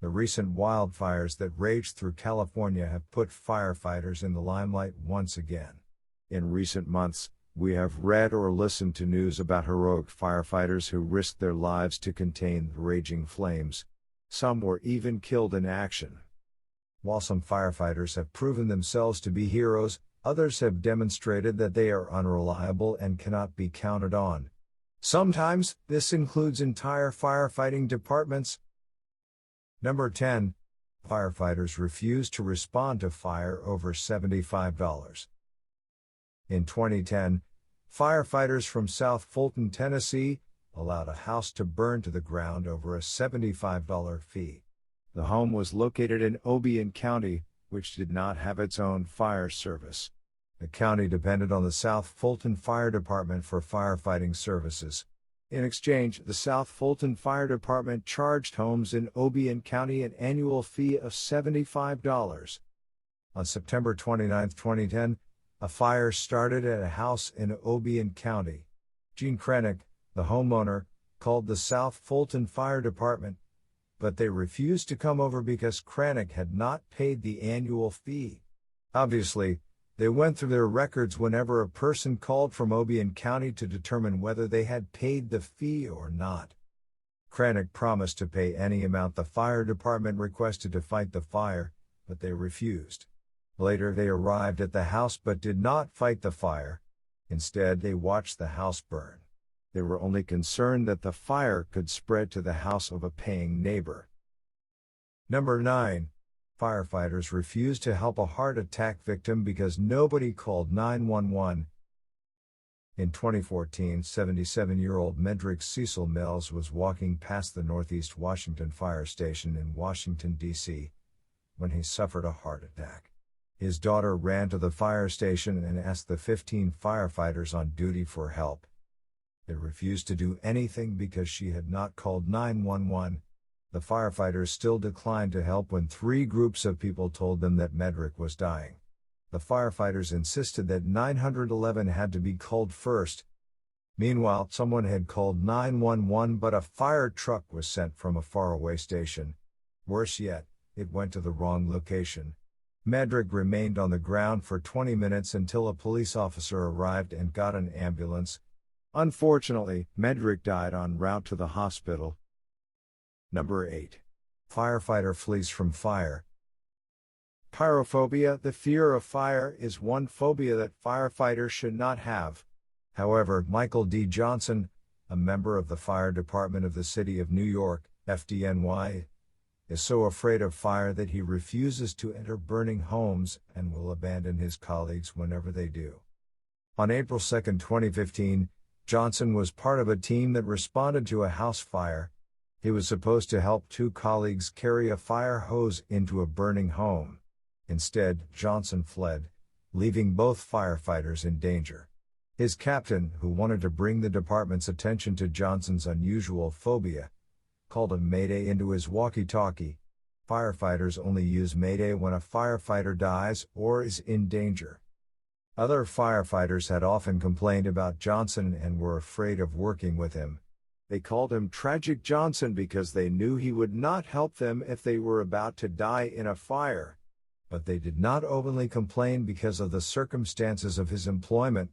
The recent wildfires that raged through California have put firefighters in the limelight once again. In recent months, we have read or listened to news about heroic firefighters who risked their lives to contain the raging flames. Some were even killed in action. While some firefighters have proven themselves to be heroes, others have demonstrated that they are unreliable and cannot be counted on. Sometimes, this includes entire firefighting departments. Number 10. Firefighters refuse to respond to fire over $75. In 2010, firefighters from South Fulton, Tennessee, allowed a house to burn to the ground over a $75 fee. The home was located in Obion County, which did not have its own fire service. The county depended on the South Fulton Fire Department for firefighting services. In exchange, the South Fulton Fire Department charged homes in Obion County an annual fee of $75. On September 29, 2010, a fire started at a house in Obion County. Gene Krenick, the homeowner, called the South Fulton Fire Department, but they refused to come over because Krenick had not paid the annual fee. Obviously, they went through their records whenever a person called from Obion County to determine whether they had paid the fee or not. Krenick promised to pay any amount the fire department requested to fight the fire, but they refused. Later they arrived at the house but did not fight the fire. Instead, they watched the house burn. They were only concerned that the fire could spread to the house of a paying neighbor. Number 9. Firefighters refused to help a heart attack victim because nobody called 911. In 2014, 77-year-old Medrick Cecil Mills was walking past the Northeast Washington Fire Station in Washington, D.C., when he suffered a heart attack. His daughter ran to the fire station and asked the 15 firefighters on duty for help. They refused to do anything because she had not called 911. The firefighters still declined to help when 3 groups of people told them that Medrick was dying. The firefighters insisted that 911 had to be called first. Meanwhile, someone had called 911 but a fire truck was sent from a faraway station. Worse yet, it went to the wrong location. Medrick remained on the ground for 20 minutes until a police officer arrived and got an ambulance. Unfortunately, Medrick died en route to the hospital. Number 8. Firefighter flees from fire. Pyrophobia, the fear of fire, is one phobia that firefighters should not have. However, Michael D. Johnson, a member of the fire department of the city of New York, FDNY, is so afraid of fire that he refuses to enter burning homes and will abandon his colleagues whenever they do. On April 2, 2015, Johnson was part of a team that responded to a house fire. He was supposed to help 2 colleagues carry a fire hose into a burning home. Instead, Johnson fled, leaving both firefighters in danger. His captain, who wanted to bring the department's attention to Johnson's unusual phobia, called a mayday into his walkie-talkie. Firefighters only use mayday when a firefighter dies or is in danger. Other firefighters had often complained about Johnson and were afraid of working with him. They called him Tragic Johnson because they knew he would not help them if they were about to die in a fire. But they did not openly complain because of the circumstances of his employment.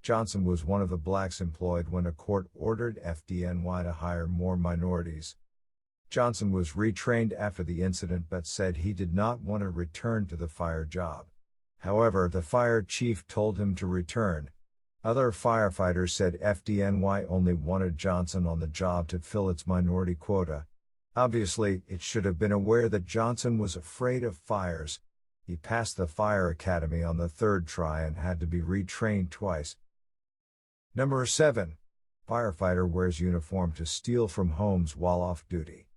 Johnson was one of the blacks employed when a court ordered FDNY to hire more minorities. Johnson was retrained after the incident but said he did not want to return to the fire job. However, the fire chief told him to return. Other firefighters said FDNY only wanted Johnson on the job to fill its minority quota. Obviously, it should have been aware that Johnson was afraid of fires. He passed the fire academy on the 3rd try and had to be retrained twice. Number 7. Firefighter wears uniform to steal from homes while off duty.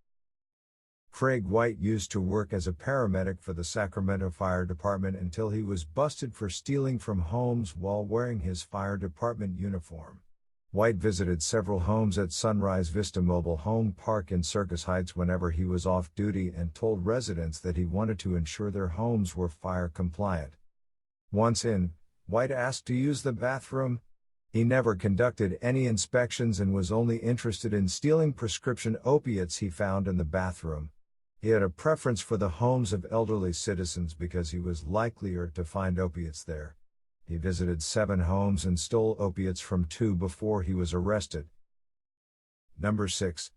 Craig White used to work as a paramedic for the Sacramento Fire Department until he was busted for stealing from homes while wearing his fire department uniform. White visited several homes at Sunrise Vista Mobile Home Park in Circus Heights whenever he was off duty and told residents that he wanted to ensure their homes were fire compliant. Once in, White asked to use the bathroom. He never conducted any inspections and was only interested in stealing prescription opiates he found in the bathroom. He had a preference for the homes of elderly citizens because he was likelier to find opiates there. He visited 7 homes and stole opiates from 2 before he was arrested. Number 6.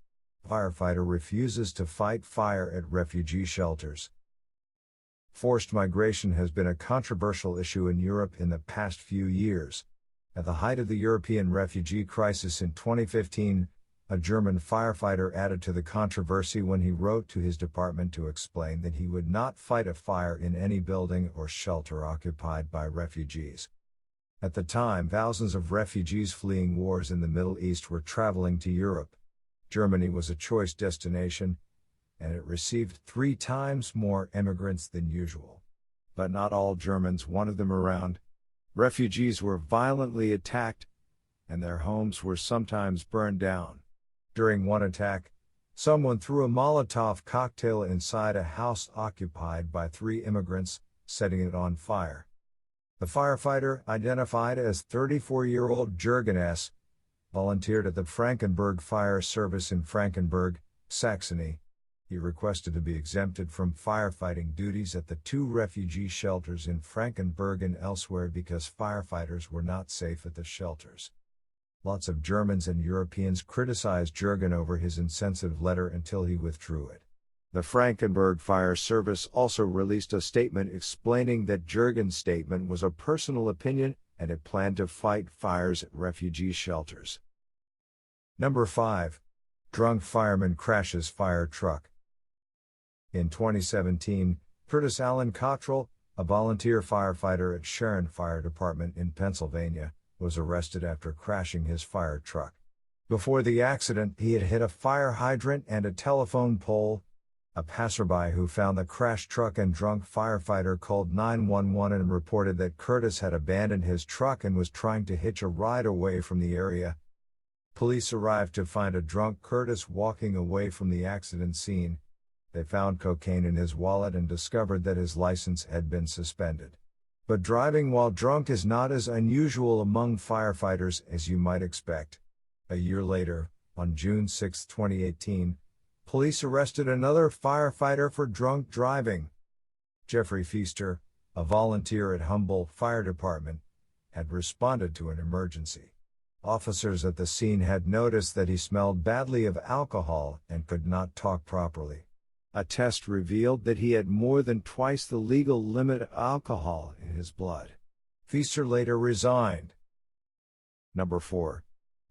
Firefighter refuses to fight fire at refugee shelters. Forced migration has been a controversial issue in Europe in the past few years. At the height of the European refugee crisis in 2015, a German firefighter added to the controversy when he wrote to his department to explain that he would not fight a fire in any building or shelter occupied by refugees. At the time, thousands of refugees fleeing wars in the Middle East were traveling to Europe. Germany was a choice destination, and it received 3 times more immigrants than usual. But not all Germans wanted them around. Refugees were violently attacked, and their homes were sometimes burned down. During one attack, someone threw a Molotov cocktail inside a house occupied by 3 immigrants, setting it on fire. The firefighter, identified as 34-year-old Jürgen S., volunteered at the Frankenberg Fire Service in Frankenberg, Saxony. He requested to be exempted from firefighting duties at the 2 refugee shelters in Frankenberg and elsewhere because firefighters were not safe at the shelters. Lots of Germans and Europeans criticized Jürgen over his insensitive letter until he withdrew it. The Frankenberg Fire Service also released a statement explaining that Jürgen's statement was a personal opinion and it planned to fight fires at refugee shelters. Number 5. Drunk fireman crashes fire truck. In 2017, Curtis Allen Cottrell, a volunteer firefighter at Sharon Fire Department in Pennsylvania, was arrested after crashing his fire truck. Before the accident, he had hit a fire hydrant and a telephone pole. A passerby who found the crashed truck and drunk firefighter called 911 and reported that Curtis had abandoned his truck and was trying to hitch a ride away from the area. Police arrived to find a drunk Curtis walking away from the accident scene. They found cocaine in his wallet and discovered that his license had been suspended. But driving while drunk is not as unusual among firefighters as you might expect. A year later, on June 6, 2018, police arrested another firefighter for drunk driving. Jeffrey Feaster, a volunteer at Humboldt Fire Department, had responded to an emergency. Officers at the scene had noticed that he smelled badly of alcohol and could not talk properly. A test revealed that he had more than twice the legal limit of alcohol in his blood. Feaster later resigned. Number 4.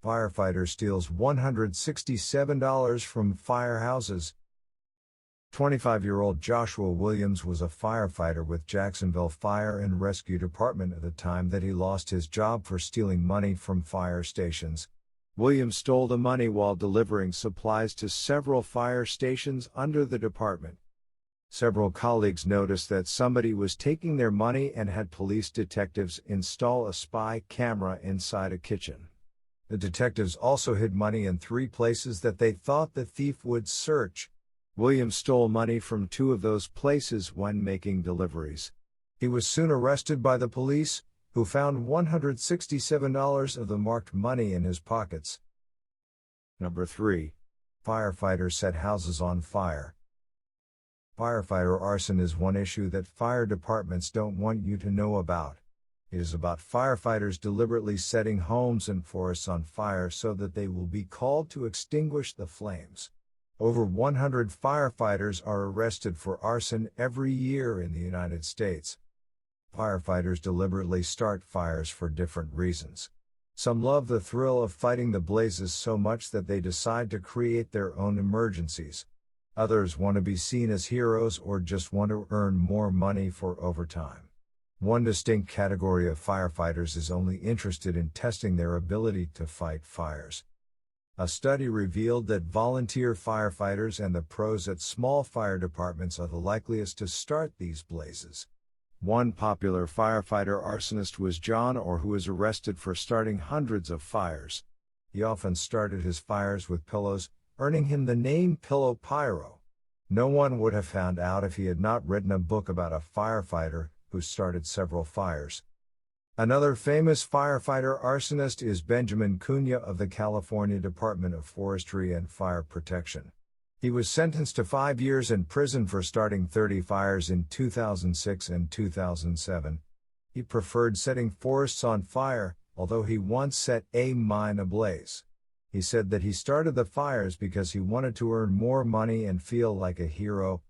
Firefighter steals $167 from firehouses. 25-year-old Joshua Williams was a firefighter with Jacksonville Fire and Rescue Department at the time that he lost his job for stealing money from fire stations. Williams stole the money while delivering supplies to several fire stations under the department. Several colleagues noticed that somebody was taking their money and had police detectives install a spy camera inside a kitchen. The detectives also hid money in 3 places that they thought the thief would search. Williams stole money from 2 of those places when making deliveries. He was soon arrested by the police, who found $167 of the marked money in his pockets. Number 3. Firefighters set houses on fire. Firefighter arson is one issue that fire departments don't want you to know about. It is about firefighters deliberately setting homes and forests on fire so that they will be called to extinguish the flames. Over 100 firefighters are arrested for arson every year in the United States. Firefighters deliberately start fires for different reasons. Some love the thrill of fighting the blazes so much that they decide to create their own emergencies. Others want to be seen as heroes or just want to earn more money for overtime. One distinct category of firefighters is only interested in testing their ability to fight fires. A study revealed that volunteer firefighters and the pros at small fire departments are the likeliest to start these blazes. One popular firefighter arsonist was John Orr, who was arrested for starting hundreds of fires. He often started his fires with pillows, earning him the name Pillow Pyro. No one would have found out if he had not written a book about a firefighter who started several fires. Another famous firefighter arsonist is Benjamin Cunha of the California Department of Forestry and Fire Protection. He was sentenced to 5 years in prison for starting 30 fires in 2006 and 2007. He preferred setting forests on fire, although he once set a mine ablaze. He said that he started the fires because he wanted to earn more money and feel like a hero.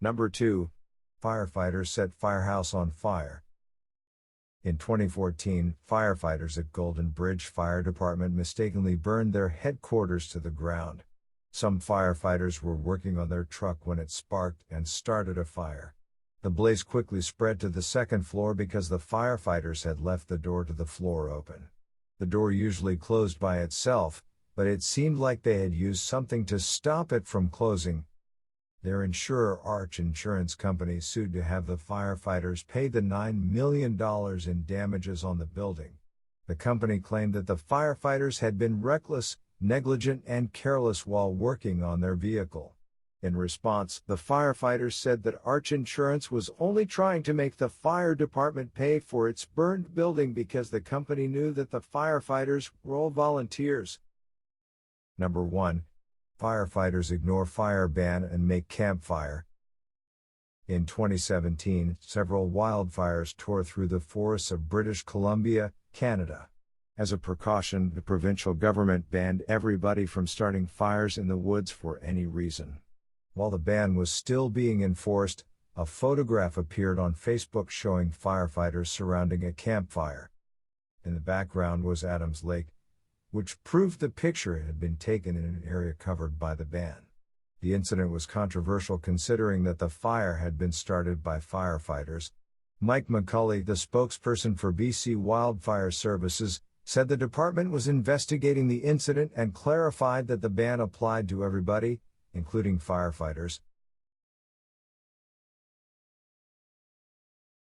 Number 2. Firefighters set Firehouse on fire. In 2014, firefighters at Golden Bridge Fire Department mistakenly burned their headquarters to the ground. Some firefighters were working on their truck when it sparked and started a fire. The blaze quickly spread to the second floor because the firefighters had left the door to the floor open. The door usually closed by itself, but it seemed like they had used something to stop it from closing. Their insurer Arch Insurance Company sued to have the firefighters pay the $9 million in damages on the building. The company claimed that the firefighters had been reckless, negligent and careless while working on their vehicle. In response, the firefighters said that Arch Insurance was only trying to make the fire department pay for its burned building because the company knew that the firefighters were all volunteers. Number 1. Firefighters ignore fire ban and make campfire. In 2017, several wildfires tore through the forests of British Columbia, Canada. As a precaution, the provincial government banned everybody from starting fires in the woods for any reason. While the ban was still being enforced, a photograph appeared on Facebook showing firefighters surrounding a campfire. In the background was Adams Lake, which proved the picture had been taken in an area covered by the ban. The incident was controversial considering that the fire had been started by firefighters. Mike McCulley, the spokesperson for BC Wildfire Services, said the department was investigating the incident and clarified that the ban applied to everybody, including firefighters.